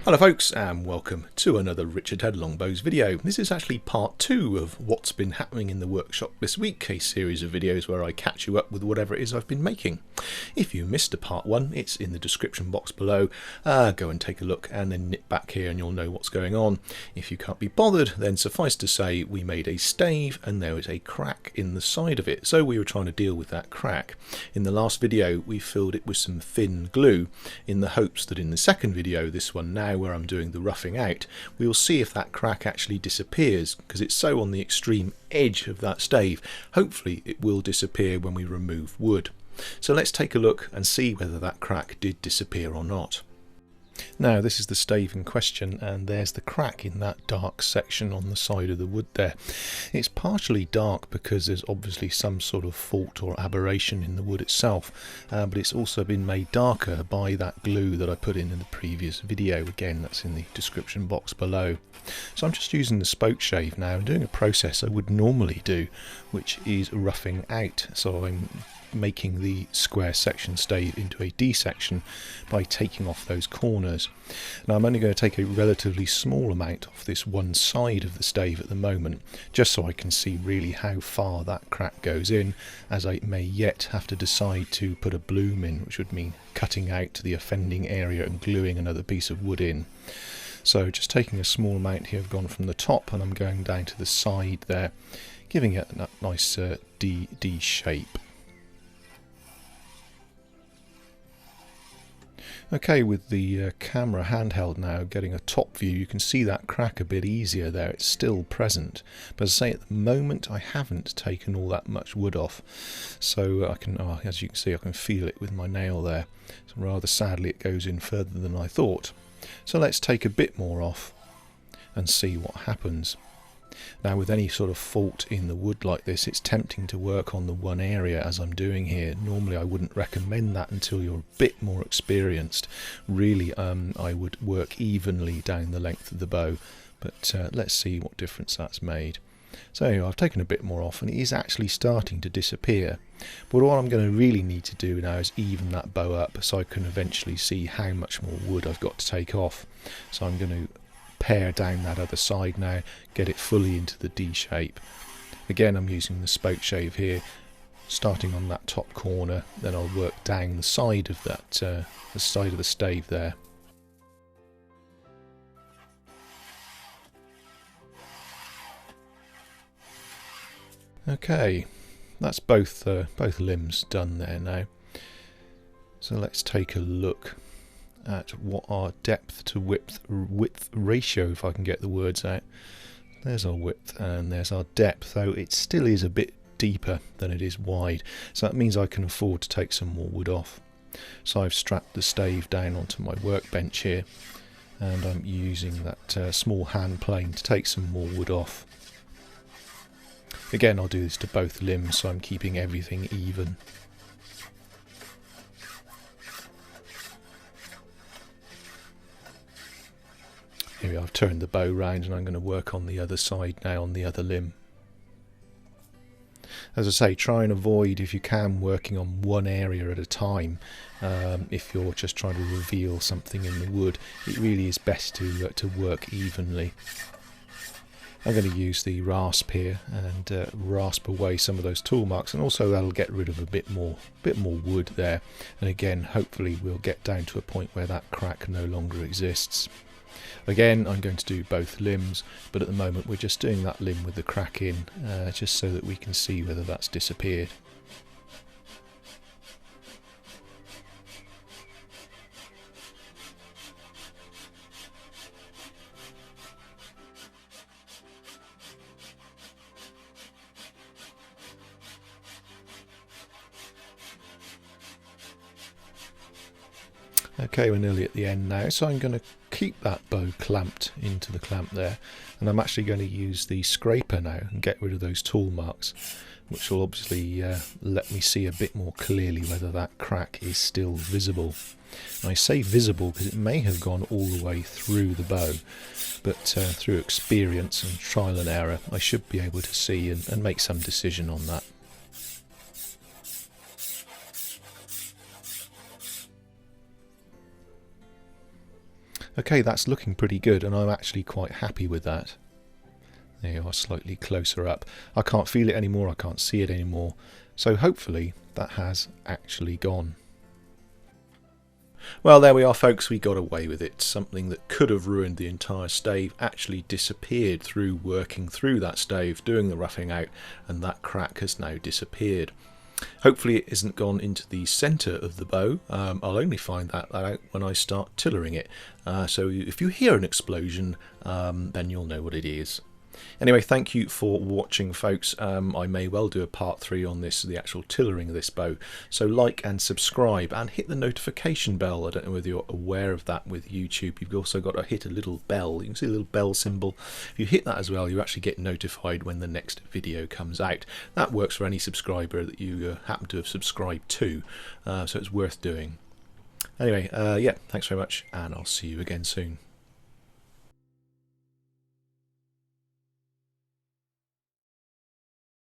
Hello folks, and welcome to another Richard Head Longbows video. This is actually part 2 of what's been happening in the workshop this week, a series of videos where I catch you up with whatever it is I've been making. If you missed a part 1, it's in the description box below. Go and take a look and then nip back here and you'll know what's going on. If you can't be bothered, then suffice to say we made a stave and there was a crack in the side of it, so we were trying to deal with that crack. In the last video we filled it with some thin glue in the hopes that in the second video, this one now, where I'm doing the roughing out, we will see if that crack actually disappears, because it's so on the extreme edge of that stave. Hopefully it will disappear when we remove wood. So let's take a look and see whether that crack did disappear or not. Now this is the stave in question, and there's the crack in that dark section on the side of the wood there. It's partially dark because there's obviously some sort of fault or aberration in the wood itself, but it's also been made darker by that glue that I put in the previous video. Again, that's in the description box below. So I'm just using the spoke shave now and doing a process I would normally do, which is roughing out. So I'm making the square section stave into a D section by taking off those corners. Now I'm only going to take a relatively small amount off this one side of the stave at the moment, just so I can see really how far that crack goes in, as I may yet have to decide to put a bloom in, which would mean cutting out the offending area and gluing another piece of wood in. So just taking a small amount here, I've gone from the top and I'm going down to the side there, giving it that nice D shape. Okay, with the camera handheld now, getting a top view, you can see that crack a bit easier there. It's still present, but as I say, at the moment I haven't taken all that much wood off, so I can, as you can see, I can feel it with my nail there. So rather sadly it goes in further than I thought. So let's take a bit more off and see what happens. Now with any sort of fault in the wood like this, it's tempting to work on the one area as I'm doing here. Normally I wouldn't recommend that until you're a bit more experienced. Really I would work evenly down the length of the bow, but let's see what difference that's made. So anyway, I've taken a bit more off and it is actually starting to disappear. But what I'm going to really need to do now is even that bow up so I can eventually see how much more wood I've got to take off. So I'm going to pare down that other side now, get it fully into the D shape. Again, I'm using the spoke shave here, starting on that top corner, then I'll work down the side of that, the side of the stave there. Okay, that's both limbs done there now. So let's take a look at what our depth to width ratio, if I can get the words out. There's our width and there's our depth, though it still is a bit deeper than it is wide, so that means I can afford to take some more wood off. So I've strapped the stave down onto my workbench here and I'm using that small hand plane to take some more wood off. Again, I'll do this to both limbs, so I'm keeping everything even. Here I've turned the bow round and I'm going to work on the other side now, on the other limb. As I say, try and avoid, if you can, working on one area at a time. If you're just trying to reveal something in the wood, it really is best to work evenly. I'm going to use the rasp here and rasp away some of those tool marks, and also that'll get rid of a bit more wood there. And again, hopefully we'll get down to a point where that crack no longer exists. Again, I'm going to do both limbs, but at the moment we're just doing that limb with the crack in, just so that we can see whether that's disappeared. Okay, we're nearly at the end now, so I'm going to keep that bow clamped into the clamp there, and I'm actually going to use the scraper now and get rid of those tool marks, which will obviously let me see a bit more clearly whether that crack is still visible. And I say visible because it may have gone all the way through the bow, but through experience and trial and error I should be able to see and make some decision on that. Okay, that's looking pretty good, and I'm actually quite happy with that. There you are, slightly closer up. I can't feel it anymore, I can't see it anymore. So hopefully that has actually gone. Well, there we are, folks. We got away with it. Something that could have ruined the entire stave actually disappeared through working through that stave, doing the roughing out, and that crack has now disappeared. Hopefully it isn't gone into the centre of the bow. I'll only find that out when I start tillering it. So if you hear an explosion, then you'll know what it is. Anyway, thank you for watching, folks. I may well do a part 3 on this, the actual tillering of this bow. So like and subscribe and hit the notification bell. I don't know whether you're aware of that with YouTube. You've also got to hit a little bell. You can see a little bell symbol. If you hit that as well, you actually get notified when the next video comes out. That works for any subscriber that you happen to have subscribed to, so it's worth doing. Anyway, yeah, thanks very much, and I'll see you again soon.